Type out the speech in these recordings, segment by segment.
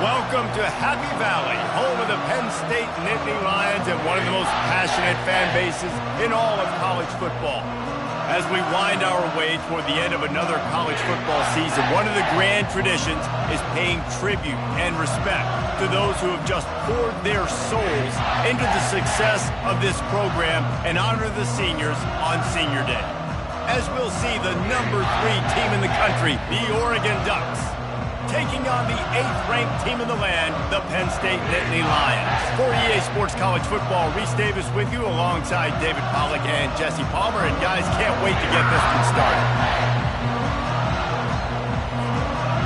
Welcome to Happy Valley, home of the Penn State Nittany Lions and one of the most passionate fan bases in all of college football. As we wind our way toward the end of another college football season, one of the grand traditions is paying tribute and respect to those who have just poured their souls into the success of this program and honor the seniors on Senior Day. As we'll see the number 3 team in the country, the Oregon Ducks, taking on the 8th-ranked team in the land, the Penn State Nittany Lions. For EA Sports College Football, Reese Davis with you alongside David Pollack and Jesse Palmer. And guys, can't wait to get this one started.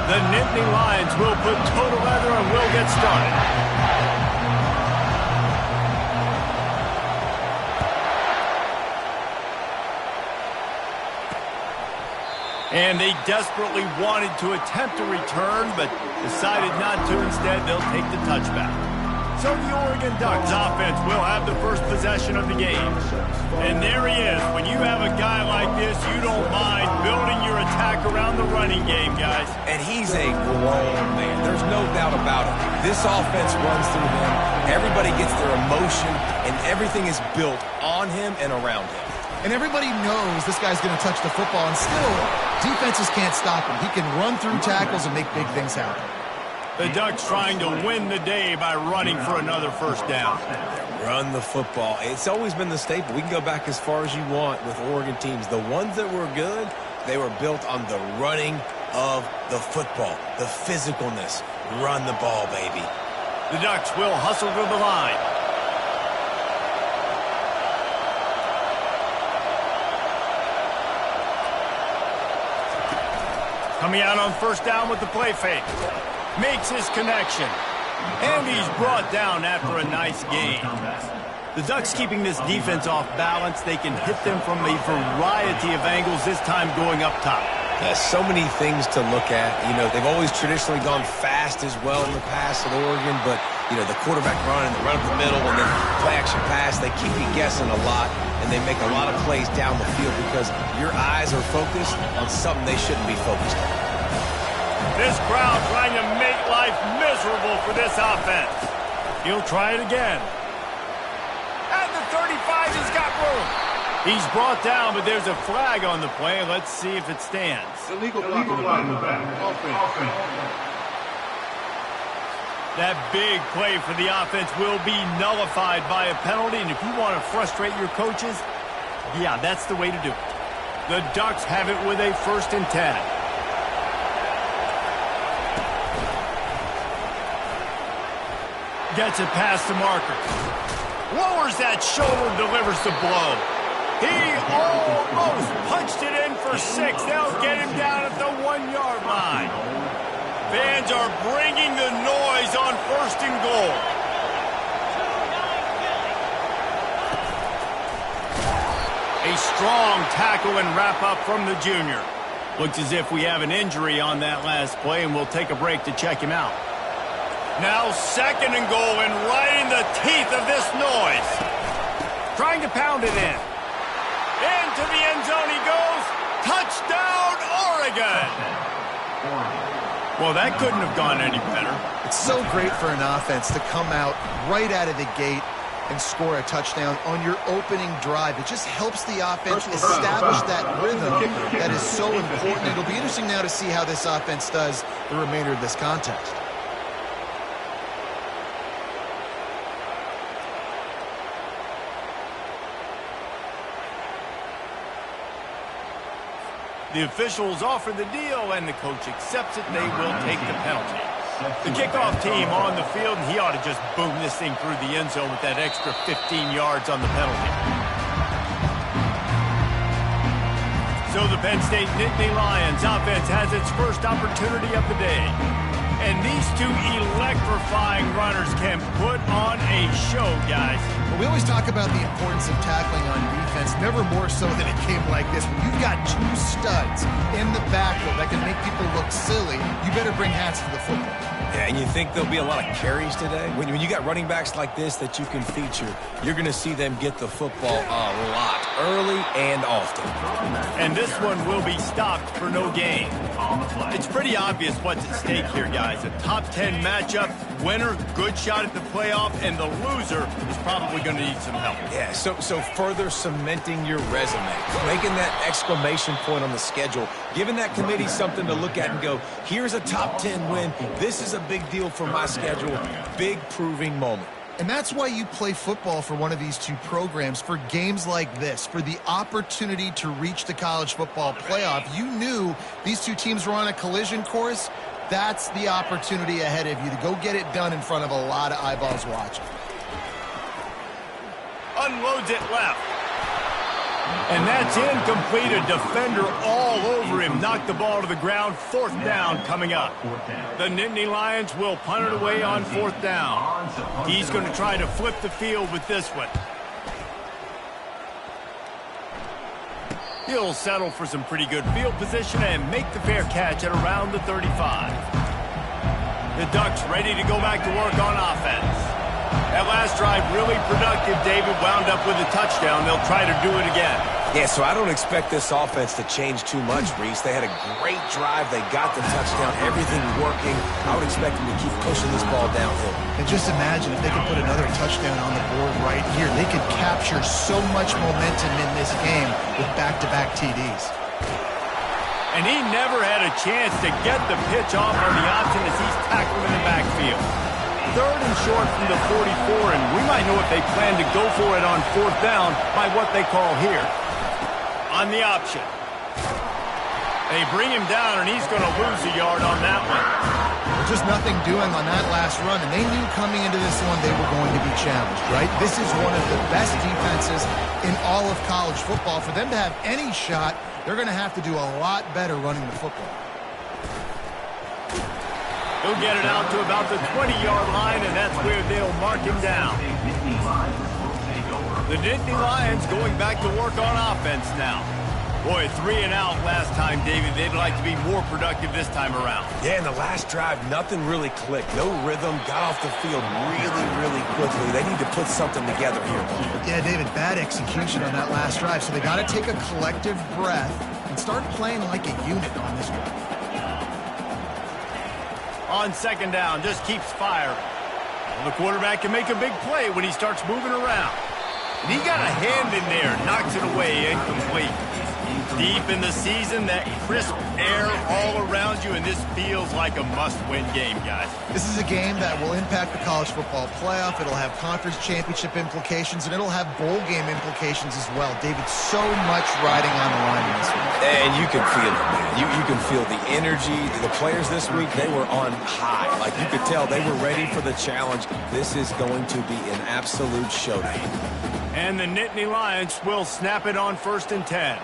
The Nittany Lions will put toe to leather and we'll get started. And they desperately wanted to attempt a return, but decided not to. Instead, they'll take the touchback. So the Oregon Ducks offense will have the first possession of the game. And there he is. When you have a guy like this, you don't mind building your attack around the running game, guys. And he's a grown man. There's no doubt about it. This offense runs through him. Everybody gets their emotion, and everything is built on him and around him. And everybody knows this guy's going to touch the football, and still, defenses can't stop him. He can run through tackles and make big things happen. The Ducks trying to win the day by running for another first down. Run the football. It's always been the staple. We can go back as far as you want with Oregon teams. The ones that were good, they were built on the running of the football, the physicalness. Run the ball, baby. The Ducks will hustle to the line. Coming out on first down with the play fake. Makes his connection. And he's brought down after a nice gain. The Ducks keeping this defense off balance. They can hit them from a variety of angles, this time going up top. So many things to look at. You know, they've always traditionally gone fast as well in the past at Oregon, but, you know, the quarterback run and the run up the middle and then play-action pass, they keep you guessing a lot, and they make a lot of plays down the field because your eyes are focused on something they shouldn't be focused on. This crowd trying to make life miserable for this offense. He'll try it again. At the 35, he's got room. He's brought down, but there's a flag on the play. Let's see if it stands. Illegal flag in the back. Offense. That big play for the offense will be nullified by a penalty, and if you want to frustrate your coaches, yeah, that's the way to do it. The Ducks have it with a 1st and 10. Gets it past the marker. Lowers that shoulder, delivers the blow. He almost punched it in for 6. They'll get him down at the 1-yard line. Fans are bringing the noise on 1st and goal. A strong tackle and wrap-up from the junior. Looks as if we have an injury on that last play, and we'll take a break to check him out. Now 2nd and goal, and right in the teeth of this noise. Trying to pound it in. Into the end zone he goes. Touchdown, Oregon! Well, that couldn't have gone any better. It's so great for an offense to come out right out of the gate and score a touchdown on your opening drive. It just helps the offense establish that rhythm that is so important. It'll be interesting now to see how this offense does the remainder of this contest. The officials offer the deal, and the coach accepts it. They will take the penalty. The kickoff team on the field, and he ought to just boom this thing through the end zone with that extra 15 yards on the penalty. So the Penn State Nittany Lions offense has its first opportunity of the day. And these two electrifying runners can put on a show, guys. Well, we always talk about the importance of tackling on defense, never more so than it came like this. When you've got 2 studs in the backfield that can make people look silly, you better bring hats to the football. Yeah, and you think there'll be a lot of carries today? When you got running backs like this that you can feature, you're going to see them get the football a lot early and often. And this one will be stopped for no gain. It's pretty obvious what's at stake here, guys. A top 10 matchup, winner, good shot at the playoff, and the loser is probably going to need some help. Yeah, so further cementing your resume, making that exclamation point on the schedule, giving that committee something to look at and go, here's a top 10 win. This is a big deal for my schedule. Big proving moment. And that's why you play football for one of these two programs, for games like this, for the opportunity to reach the college football playoff. You knew these two teams were on a collision course. That's the opportunity ahead of you to go get it done in front of a lot of eyeballs watching. Unloads it left. And that's incomplete. A defender all over him. Knocked the ball to the ground. 4th down coming up. The Nittany Lions will punt it away on 4th down. He's going to try to flip the field with this one. He'll settle for some pretty good field position and make the fair catch at around the 35. The Ducks ready to go back to work on offense. That last drive really productive. David wound up with a touchdown. They'll try to do it again. Yeah, so I don't expect this offense to change too much, Reese. They had a great drive. They got the touchdown. Everything working. I would expect them to keep pushing this ball downhill. And just imagine if they could put another touchdown on the board right here. They could capture so much momentum in this game with back-to-back TDs. And he never had a chance to get the pitch off on the option as he's tackling in the backfield. 3rd and short from the 44, and we might know if they plan to go for it on 4th down by what they call here. On the option. They bring him down, and he's going to lose a yard on that one. There's just nothing doing on that last run, and they knew coming into this one they were going to be challenged, right? This is one of the best defenses in all of college football. For them to have any shot, they're going to have to do a lot better running the football. He'll get it out to about the 20-yard line, and that's where they'll mark him down. The Nittany Lions going back to work on offense now. Boy, 3 and out last time, David. They'd like to be more productive this time around. Yeah, in the last drive, nothing really clicked. No rhythm, got off the field really, really quickly. They need to put something together here. Yeah, David, bad execution on that last drive, so they got to take a collective breath and start playing like a unit on this one. On 2nd down, just keeps firing. Well, the quarterback can make a big play when he starts moving around. And he got a hand in there, knocks it away, incomplete. Deep in the season, that crisp air all around you, and this feels like a must-win game, guys. This is a game that will impact the college football playoff. It'll have conference championship implications, and it'll have bowl game implications as well. David, so much riding on the line in this one. And you can feel it, man. You can feel the energy. The players this week, they were on high. Like, you could tell they were ready for the challenge. This is going to be an absolute showdown. And the Nittany Lions will snap it on 1st and 10.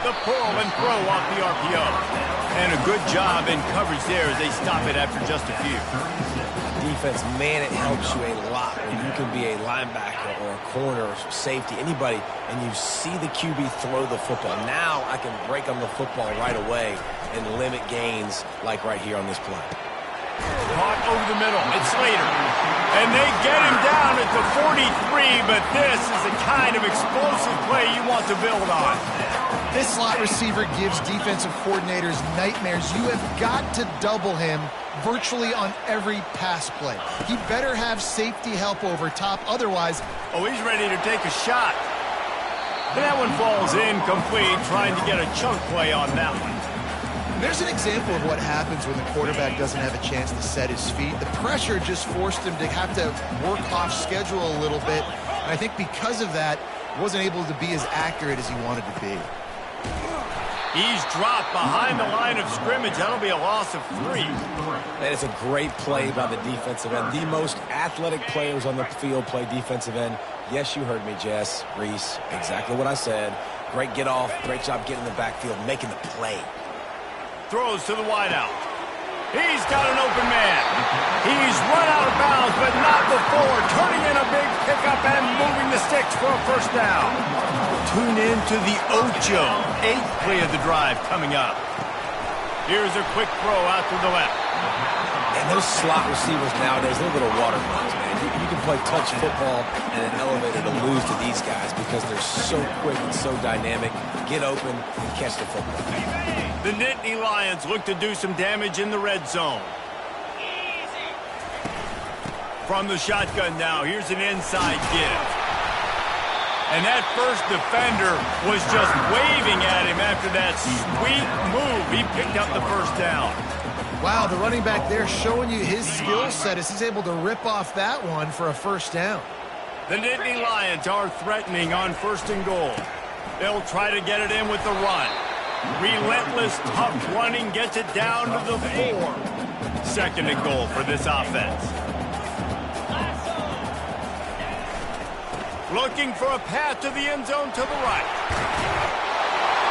The pull and throw off the RPO. And a good job in coverage there as they stop it after just a few. Defense, man, it helps you a lot when you can be a linebacker or a corner or safety, anybody, and you see the QB throw the football. Now I can break on the football right away and limit gains like right here on this play. Caught over the middle. It's Slater. And they get him down at the 43, but this is the kind of explosive play you want to build on. This slot receiver gives defensive coordinators nightmares. You have got to double him virtually on every pass play. He better have safety help over top. Otherwise, oh, he's ready to take a shot. And that one falls incomplete, trying to get a chunk play on that one. There's an example of what happens when the quarterback doesn't have a chance to set his feet. The pressure just forced him to have to work off schedule a little bit. And I think because of that, wasn't able to be as accurate as he wanted to be. He's dropped behind the line of scrimmage. That'll be a loss of 3. That is a great play by the defensive end. The most athletic players on the field play defensive end. Yes, you heard me, Jess, Reese. Exactly what I said. Great get off. Great job getting in the backfield, making the play. Throws to the wideout. He's got an open man. He's run out of bounds, but not before turning in a big pickup and moving the sticks for a 1st down. Tune in to the Ocho. 8th play of the drive coming up. Here's a quick throw out to the left. And those slot receivers nowadays, they're little watermelons, man. You can play touch football in an elevator to lose to these guys because they're so quick and so dynamic. Get open and catch the football. The Nittany Lions look to do some damage in the red zone. From the shotgun now, here's an inside give. And that first defender was just waving at him after that sweet move. He picked up the first down. Wow, the running back there showing you his skill set as he's able to rip off that one for a first down. The Nittany Lions are threatening on 1st and goal. They'll try to get it in with the run. Relentless, tough running gets it down to the 4. 2nd and goal for this offense. Looking for a path to the end zone to the right.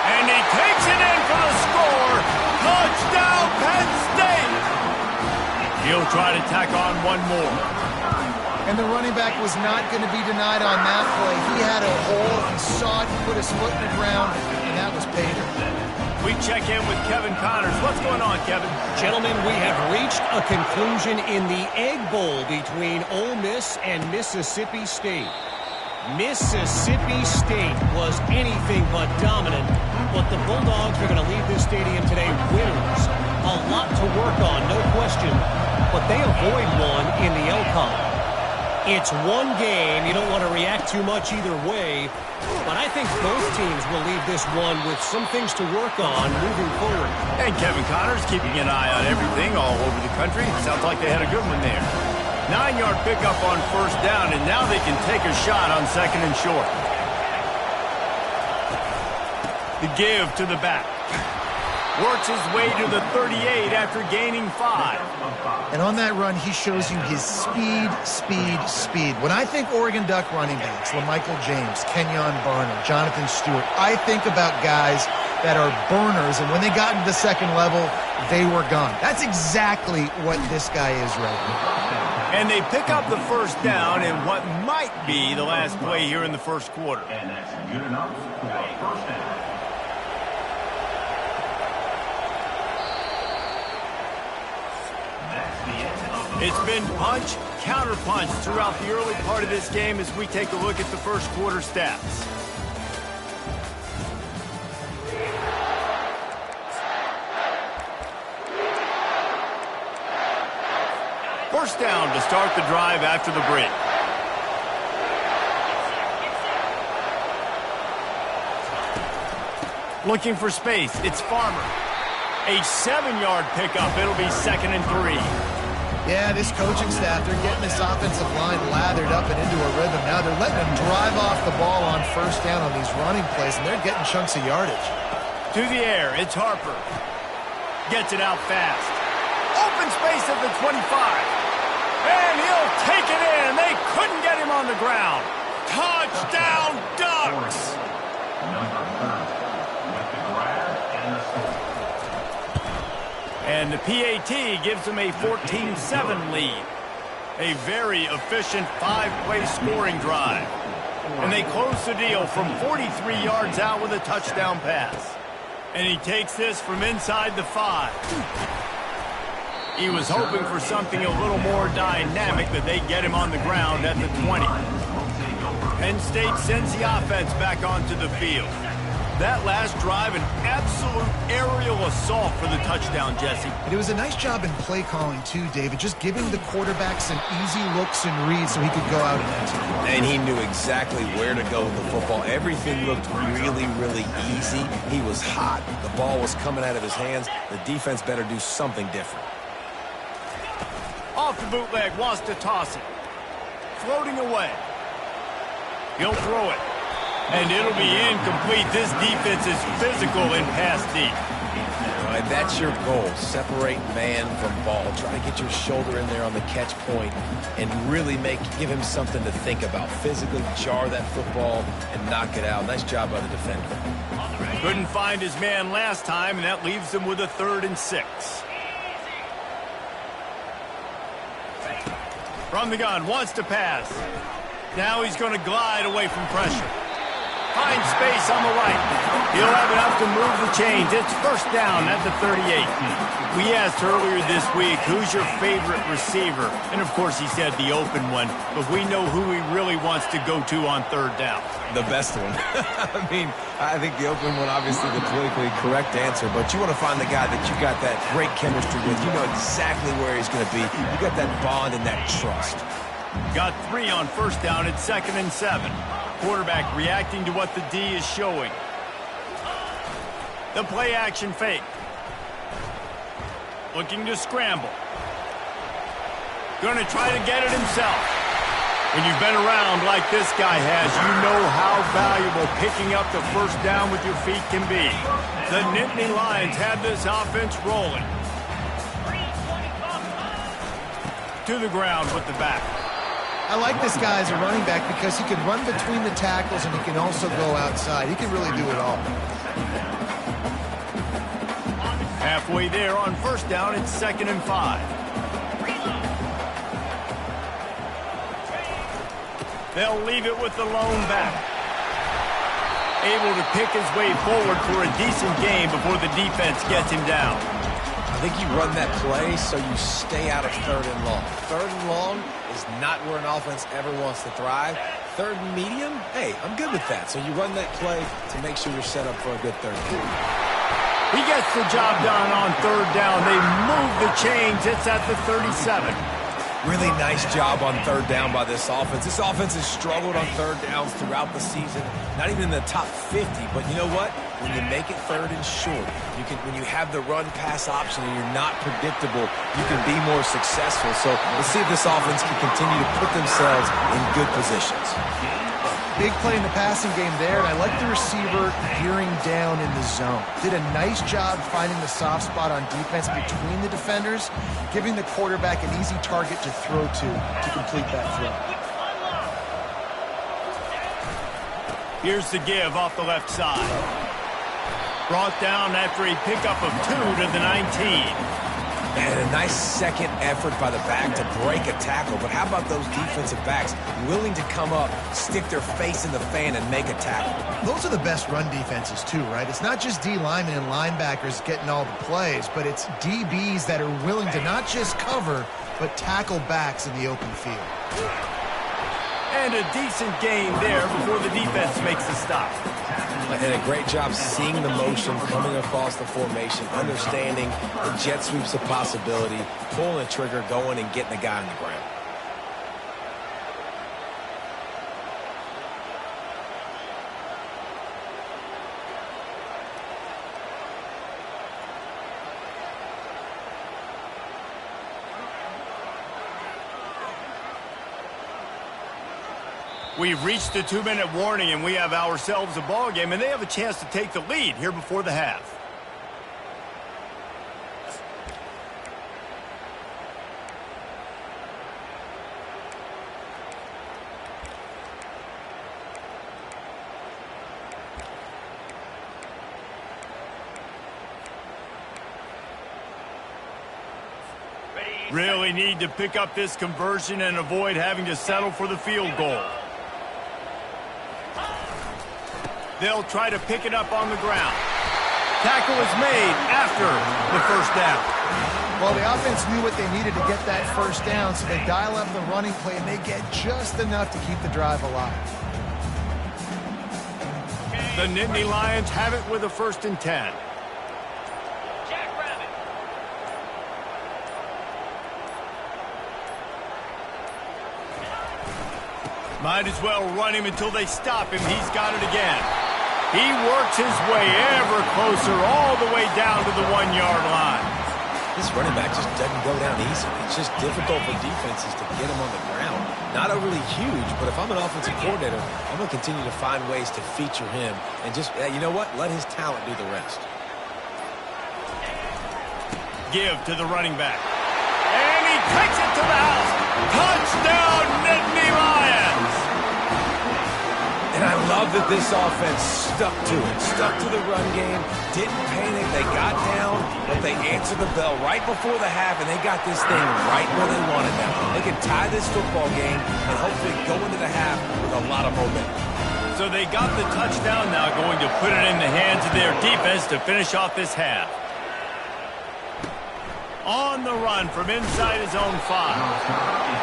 And he takes it in for the score. Touchdown, Penn State! He'll try to tack on one more. And the running back was not going to be denied on that play. He had a hole. He saw it. He put his foot in the ground, and that was pay dirt. We check in with Kevin Connors. What's going on, Kevin? Gentlemen, we have reached a conclusion in the Egg Bowl between Ole Miss and Mississippi State. Mississippi State was anything but dominant, but the Bulldogs are going to leave this stadium today winners. A lot to work on, no question, but they avoid one in the L-Con. It's one game. You don't want to react too much either way, but I think both teams will leave this one with some things to work on moving forward. And Kevin Connors keeping an eye on everything all over the country. Sounds like they had a good one there. 9-yard pickup on 1st down, and now they can take a shot on 2nd and short. The give to the back. Works his way to the 38 after gaining 5. And on that run, he shows you his speed, speed, speed. When I think Oregon Duck running backs, LaMichael James, Kenyon Barner, Jonathan Stewart, I think about guys that are burners, and when they got into the 2nd level, they were gone. That's exactly what this guy is right now. And they pick up the 1st down in what might be the last play here in the 1st quarter. And that's good enough for a 1st down. It's been punch, counter-punch throughout the early part of this game as we take a look at the 1st quarter stats. First down to start the drive after the break. Looking for space, it's Farmer. A 7-yard pickup, it'll be 2nd and 3. Yeah, this coaching staff, they're getting this offensive line lathered up and into a rhythm. Now they're letting them drive off the ball on 1st down on these running plays, and they're getting chunks of yardage. To the air, it's Harper. Gets it out fast. Open space at the 25. And he'll take it in. They couldn't get him on the ground. Touchdown, Ducks! Number 30 with the grab and the score. And the PAT gives them a 14-7 lead. A very efficient 5-play scoring drive. And they close the deal from 43 yards out with a touchdown pass. And he takes this from inside the 5. He was hoping for something a little more dynamic, that they get him on the ground at the 20. Penn State sends the offense back onto the field. That last drive, an absolute aerial assault for the touchdown, Jesse. And it was a nice job in play calling, too, David, just giving the quarterback some easy looks and reads so he could go out and execute. And he knew exactly where to go with the football. Everything looked really, really easy. He was hot. The ball was coming out of his hands. The defense better do something different. Off the bootleg, wants to toss it. Floating away. He'll throw it. And it'll be incomplete. This defense is physical in pass deep. All right, that's your goal. Separate man from ball. Try to get your shoulder in there on the catch point and really give him something to think about. Physically jar that football and knock it out. Nice job by the defender. Couldn't find his man last time, and that leaves him with a 3rd and 6. From the gun, wants to pass. Now he's going to glide away from pressure. Finds space on the right. He'll have enough to move the chains. It's first down at the 38. We asked earlier this week, who's your favorite receiver? And, of course, he said the open one. But we know who he really wants to go to on third down. The best one. I mean, I think the open one, obviously the politically correct answer, but you want to find the guy that you got that great chemistry with. You know exactly where he's going to be. You got that bond and that trust. Got 3 on first down. It's 2nd and 7. Quarterback reacting to what the D is showing. The play action fake. Looking to scramble. Going to try to get it himself. When you've been around like this guy has, you know how valuable picking up the first down with your feet can be. The Nittany Lions have this offense rolling. To the ground with the back. I like this guy as a running back because he can run between the tackles and he can also go outside. He can really do it all. Halfway there on first down, it's 2nd and 5. They'll leave it with the lone back. Able to pick his way forward for a decent gain before the defense gets him down. I think you run that play so you stay out of 3rd and long. 3rd and long is not where an offense ever wants to thrive. 3rd and medium, hey, I'm good with that. So you run that play to make sure you're set up for a good 3rd and 2. He gets the job done on 3rd down. They move the chains. It's at the 37. Really nice job on 3rd down by this offense. This offense has struggled on 3rd downs throughout the season. Not even in the top 50, but you know what? When you make it 3rd and short, when you have the run-pass option and you're not predictable, you can be more successful. So let's see if this offense can continue to put themselves in good positions. Big play in the passing game there, and I like the receiver gearing down in the zone. Did a nice job finding the soft spot on defense between the defenders, giving the quarterback an easy target to throw to complete that throw. Here's the give off the left side. Brought down after a pickup of 2 to the 19. And a nice second effort by the back to break a tackle. But how about those defensive backs willing to come up, stick their face in the fan, and make a tackle? Those are the best run defenses, too, right? It's not just D linemen and linebackers getting all the plays, but it's DBs that are willing to not just cover, but tackle backs in the open field. And a decent gain there before the defense makes the stop. And a great job seeing the motion, coming across the formation, understanding the jet sweep's a possibility, pulling the trigger, going and getting the guy on the ground. We've reached the 2-minute warning, and we have ourselves a ball game, and they have a chance to take the lead here before the half. Really need to pick up this conversion and avoid having to settle for the field goal. They'll try to pick it up on the ground. Tackle is made after the first down. Well, the offense knew what they needed to get that first down, so they dial up the running play, and they get just enough to keep the drive alive. The Nittany Lions have it with a 1st and 10. Might as well run him until they stop him. He's got it again. He works his way ever closer all the way down to the 1-yard line. This running back just doesn't go down easily. It's just difficult for defenses to get him on the ground. Not overly huge, but if I'm an offensive coordinator, I'm going to continue to find ways to feature him and just, you know what, let his talent do the rest. Give to the running back. And he takes it to the house. Touchdown, Nittany Lions! And I love that this offense stuck to it, stuck to the run game, didn't panic, they got down, but they answered the bell right before the half, and they got this thing right where they wanted them. They can tie this football game and hopefully go into the half with a lot of momentum. So they got the touchdown now, going to put it in the hands of their defense to finish off this half. On the run from inside his own 5.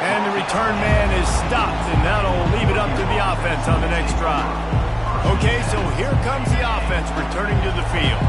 And the return man is stopped, and that'll leave it up to the offense on the next drive. Okay, so here comes the offense returning to the field.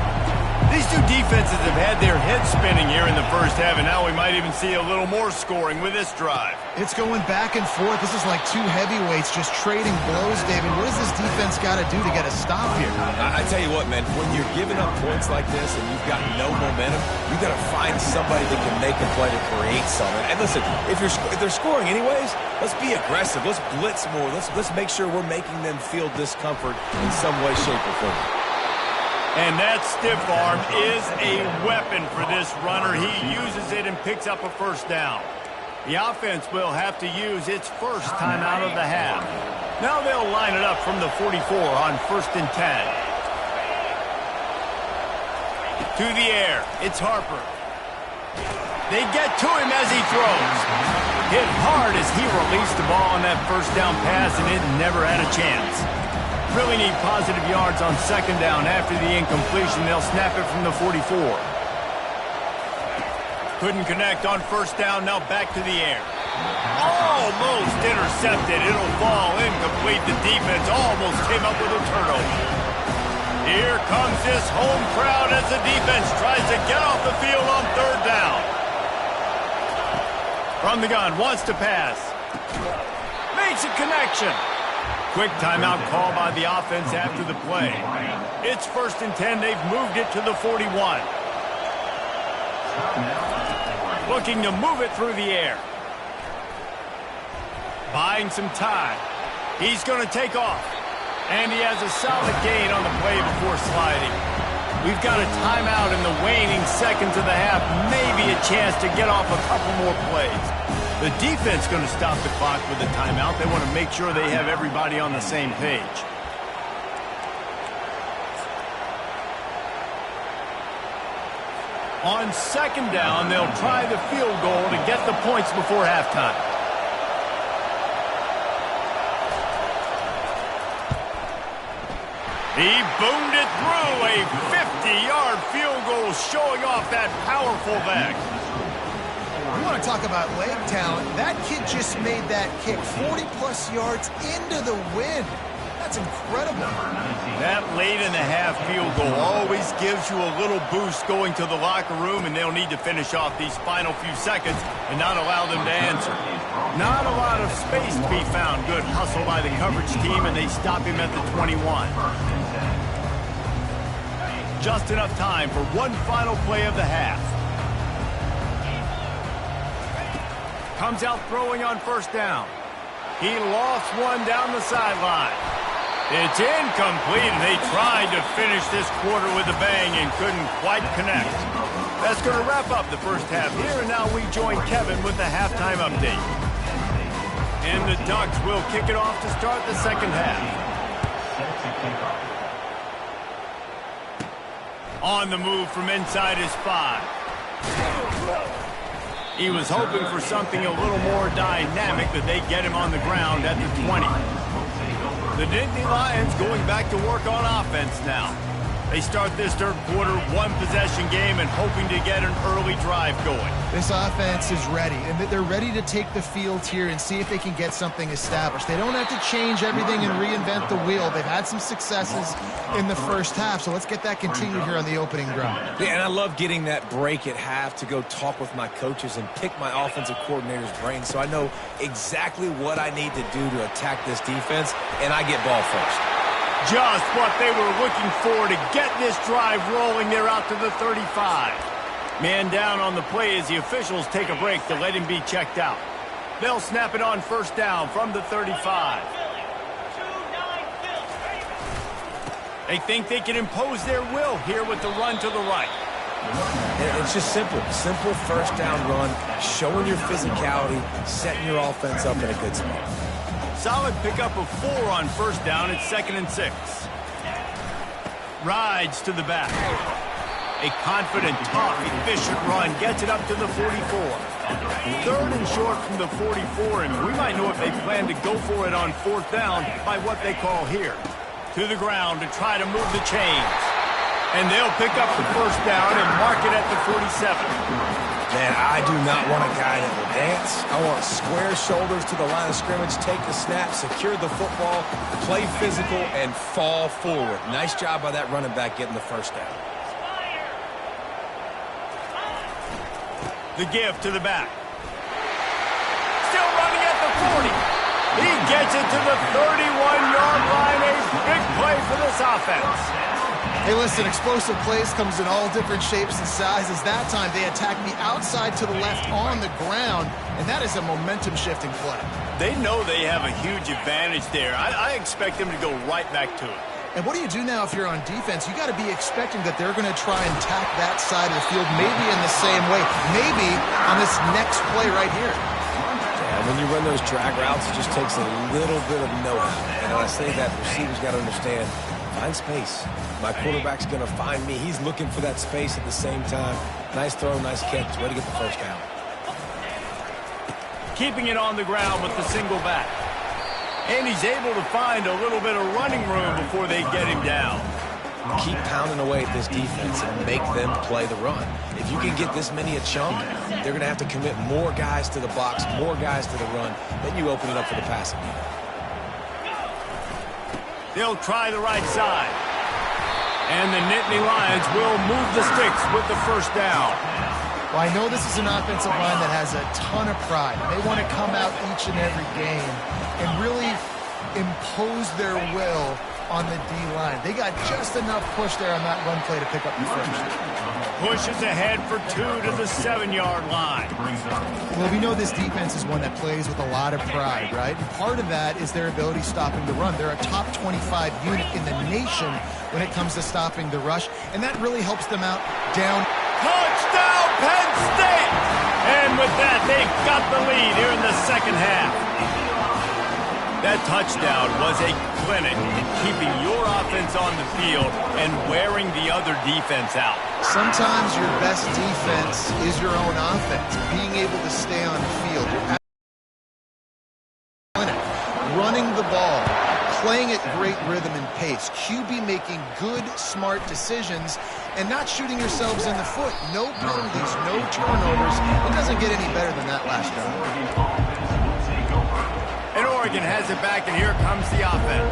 These two defenses have had their heads spinning here in the first half, and now we might even see a little more scoring with this drive. It's going back and forth. This is like two heavyweights just trading blows, David. What does this defense got to do to get a stop here? I tell you what, man, when you're giving up points like this and you've got no momentum, you've got to find somebody that can make a play to create something. And listen, if they're scoring anyways, let's be aggressive. Let's blitz more. Let's make sure we're making them feel discomfort in some way, shape, or form. And that stiff arm is a weapon for this runner. He uses it and picks up a first down. The offense will have to use its first time out of the half. Now they'll line it up from the 44 on 1st and 10. To the air, it's Harper. They get to him as he throws. Hit hard as he released the ball on that first down pass, and it never had a chance. Really need positive yards on 2nd down. After the incompletion, they'll snap it from the 44. Couldn't connect on 1st down, now back to the air. Almost intercepted. It'll fall incomplete. The defense almost came up with a turnover. Here comes this home crowd as the defense tries to get off the field on 3rd down. From the gun, wants to pass. Makes a connection. Quick timeout call by the offense after the play. It's 1st and 10. They've moved it to the 41. Looking to move it through the air. Buying some time. He's going to take off. And he has a solid gain on the play before sliding. We've got a timeout in the waning seconds of the half. Maybe a chance to get off a couple more plays. The defense going to stop the clock with a timeout. They want to make sure they have everybody on the same page. On 2nd down, they'll try the field goal to get the points before halftime. He boomed it through. A 50-yard field goal showing off that powerful leg. You want to talk about leg talent. That kid just made that kick 40-plus yards into the wind. That's incredible. That late-in-the-half field goal always gives you a little boost going to the locker room, and they'll need to finish off these final few seconds and not allow them to answer. Not a lot of space to be found. Good hustle by the coverage team, and they stop him at the 21. Just enough time for one final play of the half. Comes out throwing on 1st down. He lost one down the sideline. It's incomplete, and they tried to finish this quarter with a bang and couldn't quite connect. That's going to wrap up the first half here, and now we join Kevin with the halftime update. And the Ducks will kick it off to start the 2nd half. On the move from inside his 5. He was hoping for something a little more dynamic, that they get him on the ground at the 20. The Nittany Lions going back to work on offense now. They start this 3rd quarter, one-possession game, and hoping to get an early drive going. This offense is ready, and they're ready to take the field here and see if they can get something established. They don't have to change everything and reinvent the wheel. They've had some successes in the first half, so let's get that continued here on the opening drive. Yeah, and I love getting that break at half to go talk with my coaches and pick my offensive coordinator's brain so I know exactly what I need to do to attack this defense, and I get ball first. Just what they were looking for to get this drive rolling. They're out to the 35. Man down on the play as the officials take a break to let him be checked out. They'll snap it on 1st down from the 35. They think they can impose their will here with the run to the right. It's just simple. Simple 1st down run, showing your physicality, setting your offense up in a good spot. Solid pickup of 4 on 1st down. It's 2nd and 6. Rides to the back. A confident, tough, efficient run gets it up to the 44. 3rd and short from the 44, and we might know if they plan to go for it on 4th down by what they call here. To the ground to try to move the chains. And they'll pick up the first down and mark it at the 47. Man, I do not want a guy that will dance. I want square shoulders to the line of scrimmage, take the snap, secure the football, play physical, and fall forward. Nice job by that running back getting the first down. The give to the back. Still running at the 40. He gets it to the 31-yard line. A big play for this offense. Hey, listen, explosive plays comes in all different shapes and sizes. That time, they attack the outside to the left on the ground, and that is a momentum-shifting play. They know they have a huge advantage there. I expect them to go right back to it. And what do you do now if you're on defense? You got to be expecting that they're going to try and attack that side of the field, maybe in the same way, maybe on this next play right here. Yeah, when you run those drag routes, it just takes a little bit of know-how. And when I say that, receivers got to understand, find space. My quarterback's going to find me. He's looking for that space at the same time. Nice throw, nice catch. Way to get the first down. Keeping it on the ground with the single back. And he's able to find a little bit of running room before they get him down. Keep pounding away at this defense and make them play the run. If you can get this many a chunk, they're going to have to commit more guys to the box, more guys to the run. Then you open it up for the passing game. They'll try the right side. And the Nittany Lions will move the sticks with the first down. Well, I know this is an offensive line that has a ton of pride. They want to come out each and every game and really impose their will on the D-line. They got just enough push there on that run play to pick up the first. Pushes ahead for 2 to the 7-yard line. Well, we know this defense is one that plays with a lot of pride, right? And part of that is their ability stopping the run. They're a top 25 unit in the nation when it comes to stopping the rush, and that really helps them out down. Touchdown, Penn State! And with that, they've got the lead here in the second half. That touchdown was a clinic in keeping your offense on the field and wearing the other defense out. Sometimes your best defense is your own offense, being able to stay on the field. Running the ball, playing at great rhythm and pace, QB making good, smart decisions, and not shooting yourselves in the foot. No penalties, no turnovers. It doesn't get any better than that last drive. And Oregon has it back, and here comes the offense.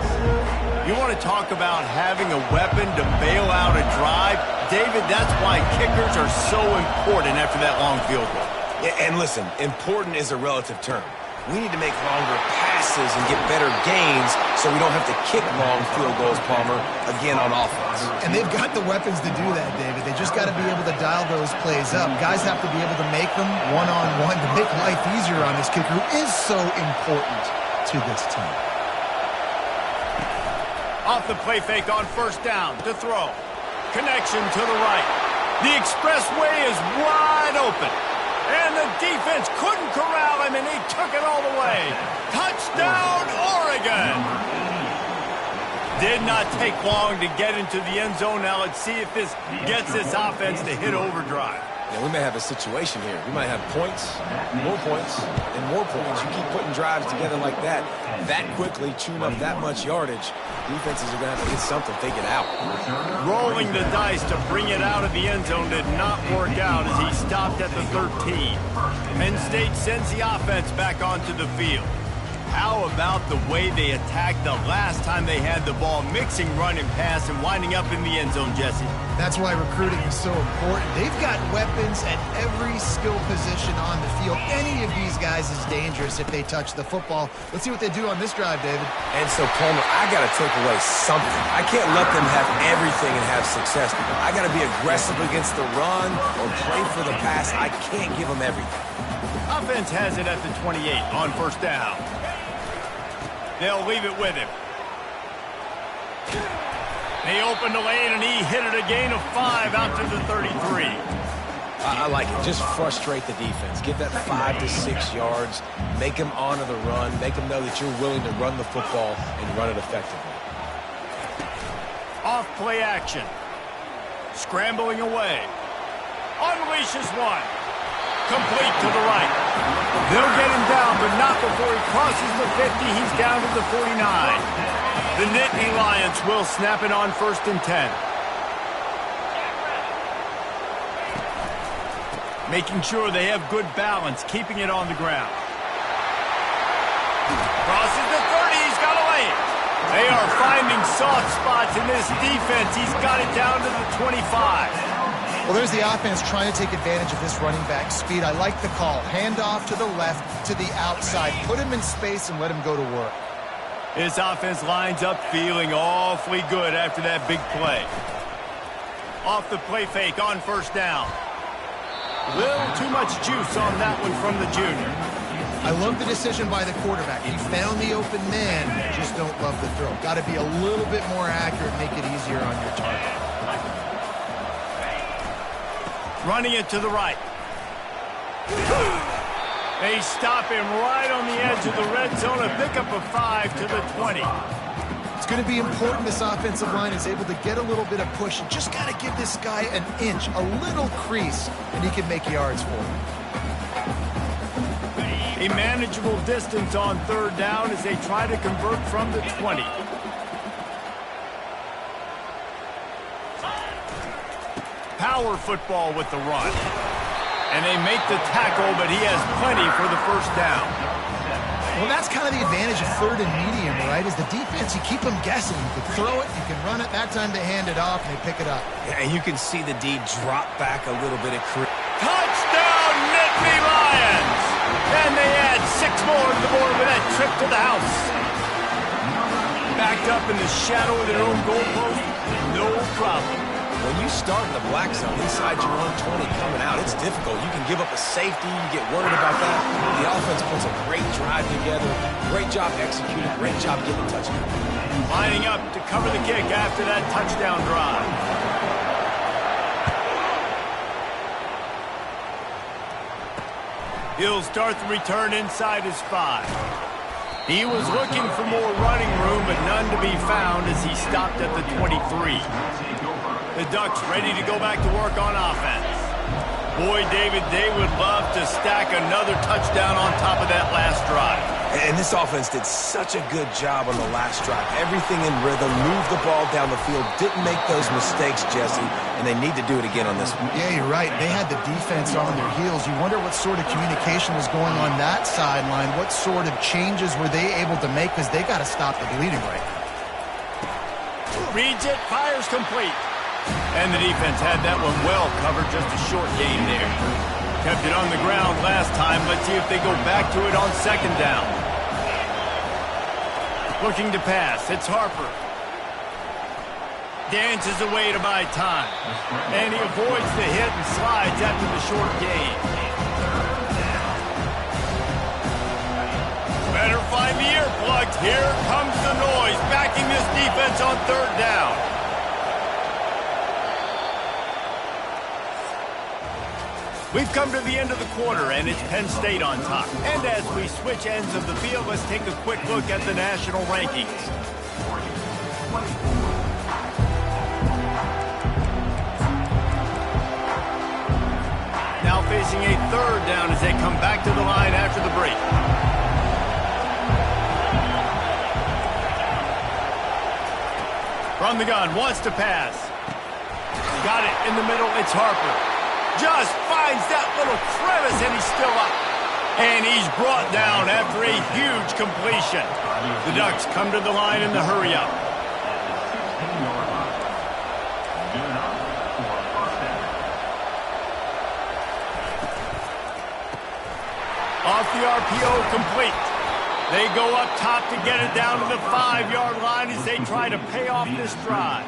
You want to talk about having a weapon to bail out a drive? David, that's why kickers are so important after that long field goal. Yeah, and listen, important is a relative term. We need to make longer passes and get better gains so we don't have to kick long field goals, Palmer, again on offense. And they've got the weapons to do that, David. They just got to be able to dial those plays up. Guys have to be able to make them one-on-one to make life easier on this kicker who is so important to this team. Off the play fake on first down to throw. Connection to the right. The expressway is wide open. And the defense couldn't corral him, and he took it all the way. Touchdown, Oregon! Did not take long to get into the end zone. Now let's see if this gets this offense to hit overdrive. Yeah, we may have a situation here. We might have points, and more points. You keep putting drives together like that quickly, chewing up that much yardage, defenses are going to have to get something, take it out. Rolling the dice to bring it out of the end zone did not work out as he stopped at the 13. Penn State sends the offense back onto the field. How about the way they attacked the last time they had the ball, mixing run and pass and winding up in the end zone, Jesse? That's why recruiting is so important. They've got weapons at every skill position on the field. Any of these guys is dangerous if they touch the football. Let's see what they do on this drive, David. And so, Palmer, I got to take away something. I can't let them have everything and have success. I got to be aggressive against the run or play for the pass. I can't give them everything. Offense has it at the 28 on first down. They'll leave it with him. They opened the lane, and he hit it a gain of 5 out to the 33. I like it. Just frustrate the defense. Give that 5 to 6 yards. Make them honor the run. Make them know that you're willing to run the football and run it effectively. Off play action. Scrambling away. Unleashes one. Complete to the right. They'll get him down, but not before he crosses the 50. He's down to the 49. The Nittany Lions will snap it on 1st and 10. Making sure they have good balance, keeping it on the ground. Crosses the 30, he's got to lay it. They are finding soft spots in this defense. He's got it down to the 25. Well, there's the offense trying to take advantage of this running back speed. I like the call. Hand off to the left, to the outside. Put him in space and let him go to work. This offense lines up feeling awfully good after that big play. Off the play fake on 1st down. Little too much juice on that one from the junior. I love the decision by the quarterback. He found the open man, just don't love the throw. Got to be a little bit more accurate, make it easier on your target. Running it to the right. They stop him right on the edge of the red zone and pick up a 5 to the 20. It's going to be important this offensive line is able to get a little bit of push. You just got to give this guy an inch, a little crease, and he can make yards for him. A manageable distance on 3rd down as they try to convert from the 20. Power football with the run. And they make the tackle, but he has plenty for the 1st down. Well, that's kind of the advantage of 3rd and medium, right? Is the defense, you keep them guessing. You can throw it, you can run it. That time they hand it off, and they pick it up. Yeah, and you can see the D drop back a little bit. Touchdown, Nittany Lions! And they add 6 more to the board with that trip to the house. Backed up in the shadow of their own goalpost, no problem. When you start in the black zone inside your own 20 coming out, it's difficult. You can give up a safety. You get worried about that. The offense puts a great drive together. Great job executing. Great job getting a touchdown. Lining up to cover the kick after that touchdown drive. He'll start the return inside his 5. He was looking for more running room, but none to be found as he stopped at the 23. The Ducks ready to go back to work on offense. Boy, David, they would love to stack another touchdown on top of that last drive. And this offense did such a good job on the last drive. Everything in rhythm, moved the ball down the field, didn't make those mistakes, Jesse, and they need to do it again on this one. Yeah, you're right. They had the defense on their heels. You wonder what sort of communication was going on that sideline. What sort of changes were they able to make because they got to stop the bleeding right now. Reads it, fires complete. And the defense had that one well covered, just a short gain there. Kept it on the ground last time. Let's see if they go back to it on 2nd down. Looking to pass. It's Harper. Dances away to buy time. And he avoids the hit and slides after the short gain. Better find the earplugs. Here comes the noise, backing this defense on 3rd down. We've come to the end of the quarter, and it's Penn State on top. And as we switch ends of the field, let's take a quick look at the national rankings. Now facing a 3rd down as they come back to the line after the break. From the gun, wants to pass. Got it in the middle, it's Harper. Just finds that little crevice, and he's still up. And he's brought down after a huge completion. The Ducks come to the line in the hurry-up. Off the RPO, complete. They go up top to get it down to the 5-yard line as they try to pay off this drive.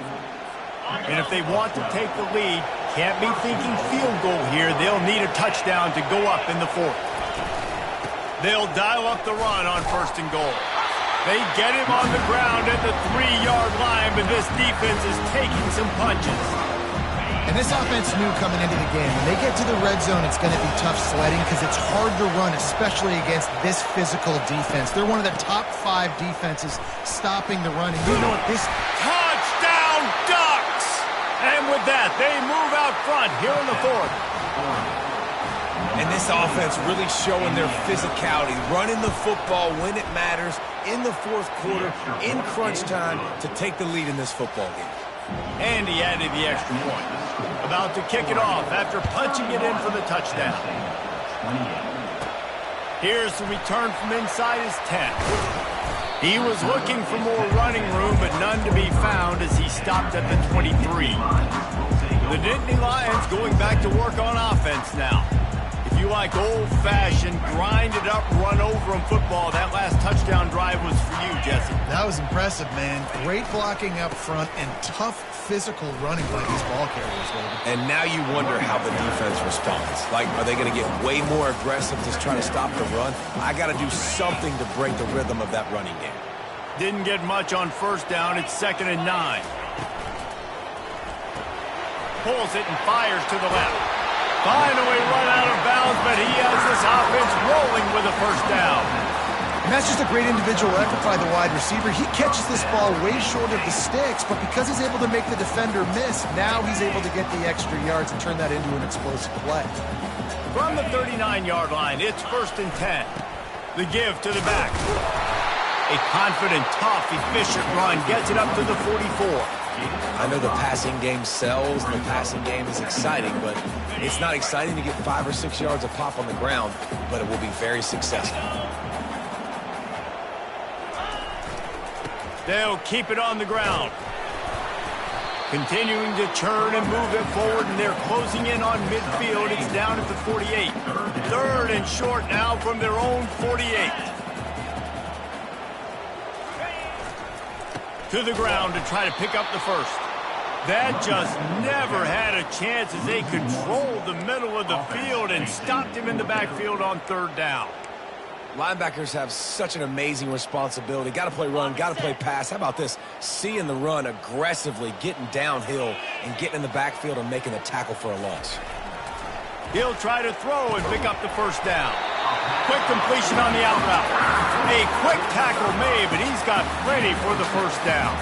And if they want to take the lead, can't be thinking field goal here. They'll need a touchdown to go up in the 4th. They'll dial up the run on 1st and goal. They get him on the ground at the 3-yard line, but this defense is taking some punches. And this offense knew coming into the game, when they get to the red zone, it's going to be tough sledding because it's hard to run, especially against this physical defense. They're one of the top 5 defenses stopping the run. And you know what this... Touchdown, Ducks! And with that, they move out front here in the 4th. And this This offense really showing their physicality, running the football when it matters, in the fourth quarter, in crunch time, to take the lead in this football game. And he added the extra point. About to kick it off after punching it in for the touchdown. Here's the return from inside his 10. He was looking for more running room, but none to be found as he stopped at the 23. The Nittany Lions going back to work on offense now. If you like old-fashioned, grind-it-up, run-over-'em football, that last touchdown drive was for you, Jesse. That was impressive, man. Great blocking up front and tough physical running by these ball carriers, David. And now you wonder how the defense responds. Like, are they going to get way more aggressive to try to stop the run? I got to do something to break the rhythm of that running game. Didn't get much on first down. It's 2nd and 9. Pulls it and fires to the left. Finally run out of bounds, but he has this offense rolling with a first down. And that's just a great individual effort by the wide receiver. He catches this ball way short of the sticks, but because he's able to make the defender miss, now he's able to get the extra yards and turn that into an explosive play. From the 39-yard line, it's 1st and 10. The give to the back. A confident, tough, efficient run gets it up to the 44. I know the passing game sells, the passing game is exciting, but it's not exciting to get 5 or 6 yards of pop on the ground, but it will be very successful. They'll keep it on the ground. Continuing to churn and move it forward, and they're closing in on midfield. It's down at the 48. 3rd and short now from their own 48. To the ground to try to pick up the first. That just never had a chance as they controlled the middle of the field and stopped him in the backfield on 3rd down. Linebackers have such an amazing responsibility. Got to play run, got to play pass. How about this? Seeing the run aggressively, getting downhill, and getting in the backfield and making the tackle for a loss. He'll try to throw and pick up the first down. Quick completion on the out route. A quick tackle made, but he's got plenty for the first down.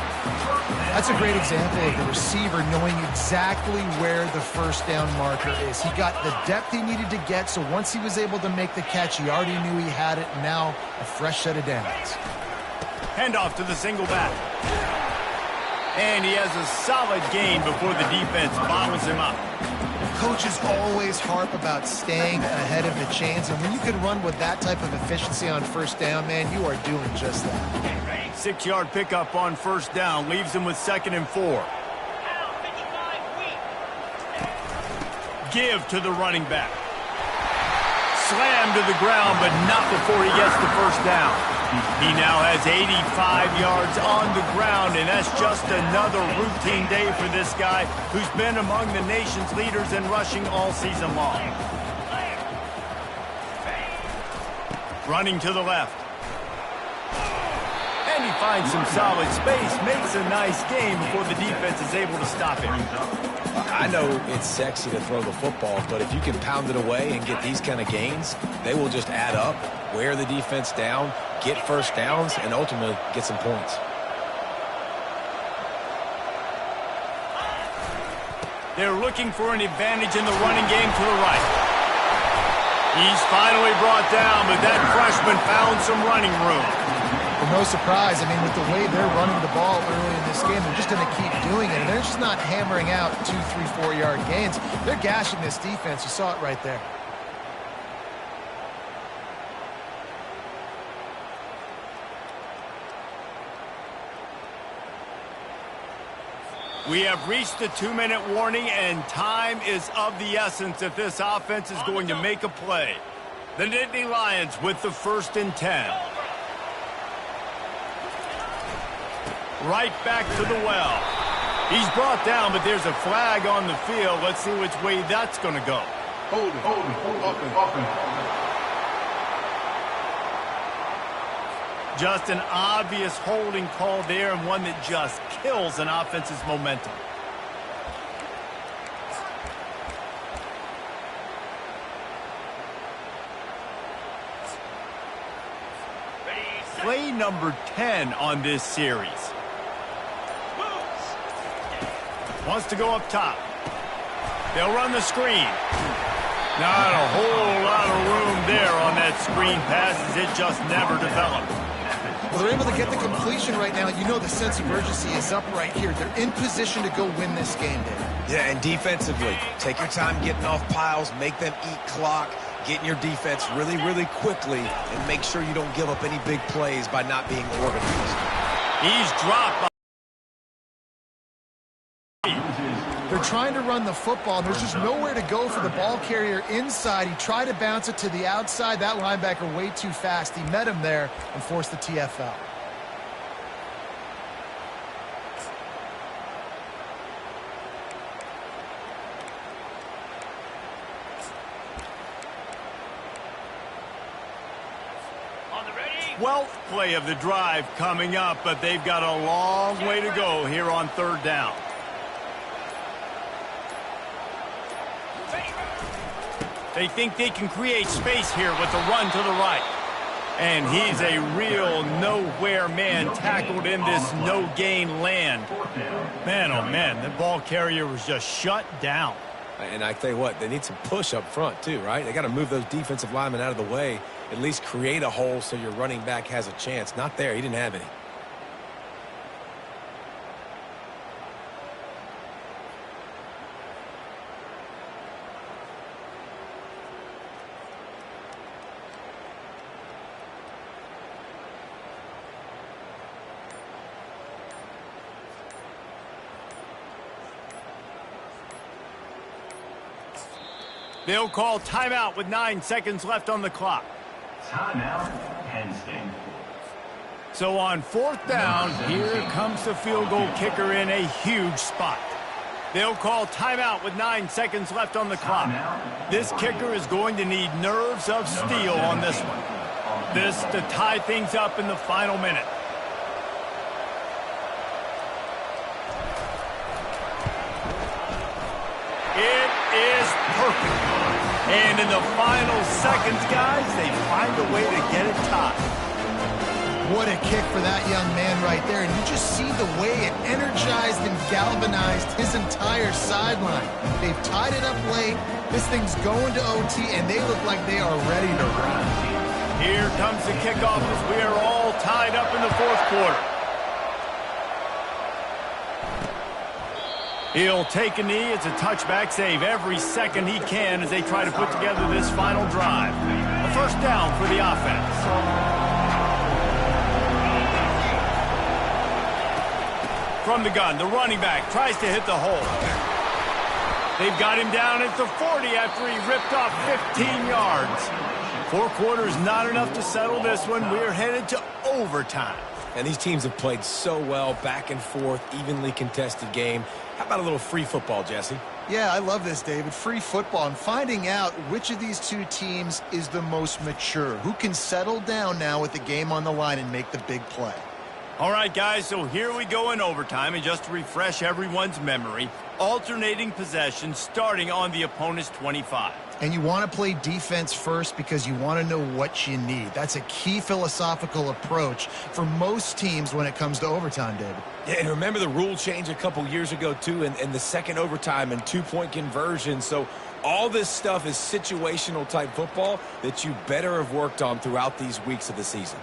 That's a great example of the receiver knowing exactly where the first down marker is. He got the depth he needed to get, so once he was able to make the catch, he already knew he had it. Now a fresh set of downs. Handoff to the single back. And he has a solid gain before the defense bottles him up. Coaches always harp about staying ahead of the chains, and when you can run with that type of efficiency on first down, man, you are doing just that. 6-yard pickup on first down leaves him with 2nd and 4. Give to the running back. Slam to the ground, but not before he gets the first down. He now has 85 yards on the ground, and that's just another routine day for this guy who's been among the nation's leaders in rushing all season long. Running to the left. And he finds some solid space, makes a nice game before the defense is able to stop him. I know it's sexy to throw the football, but if you can pound it away and get these kind of gains, they will just add up, wear the defense down, get first downs, and ultimately get some points. They're looking for an advantage in the running game to the right. He's finally brought down, but that freshman found some running room. Well, no surprise. I mean, with the way they're running the ball early in this game, they're just going to keep doing it. And they're just not hammering out 2, 3, 4-yard gains. They're gashing this defense. You saw it right there. We have reached the 2-minute warning, and time is of the essence if this offense is going to make a play. The Nittany Lions with the 1st and 10. Right back to the well. He's brought down, but there's a flag on the field. Let's see which way that's going to go. Hold it. Just an obvious holding call there, and one that just kills an offense's momentum. Play number 10 on this series. Wants to go up top. They'll run the screen. Not a whole lot of screen passes, it just never developed. Well, they're able to get the completion right now. You know the sense of urgency is up right here. They're in position to go win this game, Dave. Yeah, and defensively, take your time getting off piles, make them eat clock, get in your defense really, really quickly, and make sure you don't give up any big plays by not being organized. He's dropped. They're trying to run the football. There's just nowhere to go for the ball carrier inside. He tried to bounce it to the outside. That linebacker way too fast. He met him there and forced the TFL. Well, play of the drive coming up, but they've got a long way to go here on third down. They think they can create space here with a run to the right. And he's a real nowhere man tackled in this no-gain land. Man, oh man, the ball carrier was just shut down. And I tell you what, they need some push up front too, right? They got to move those defensive linemen out of the way, at least create a hole so your running back has a chance. Not there. He didn't have any. They'll call timeout with 9 seconds left on the clock. Timeout, Penn State. So on fourth down, here comes the field goal kicker in a huge spot. They'll call timeout with 9 seconds left on the clock. This kicker is going to need nerves of steel on this one. This to tie things up in the final minute. It is perfect. And in the final seconds, guys, they find a way to get it tied. What a kick for that young man right there. And you just see the way it energized and galvanized his entire sideline. They've tied it up late. This thing's going to OT, and they look like they are ready to run. Here comes the kickoff as we are all tied up in the fourth quarter. He'll take a knee. It's a touchback. Save every second he can as they try to put together this final drive. A first down for the offense. From the gun, the running back tries to hit the hole. They've got him down at the 40 after he ripped off 15 yards. 4 quarters not enough to settle this one. We're headed to overtime. And these teams have played so well, back and forth, evenly contested game. How about a little free football, Jesse? Yeah, I love this, David. Free football and finding out which of these two teams is the most mature. Who can settle down now with the game on the line and make the big play. All right, guys, so here we go in overtime. And just to refresh everyone's memory, alternating possession starting on the opponent's 25. And you want to play defense first because you want to know what you need. That's a key philosophical approach for most teams when it comes to overtime, David. Yeah, and remember the rule change a couple years ago, too, and the second overtime and 2-point conversion. So all this stuff is situational type football that you better have worked on throughout these weeks of the season.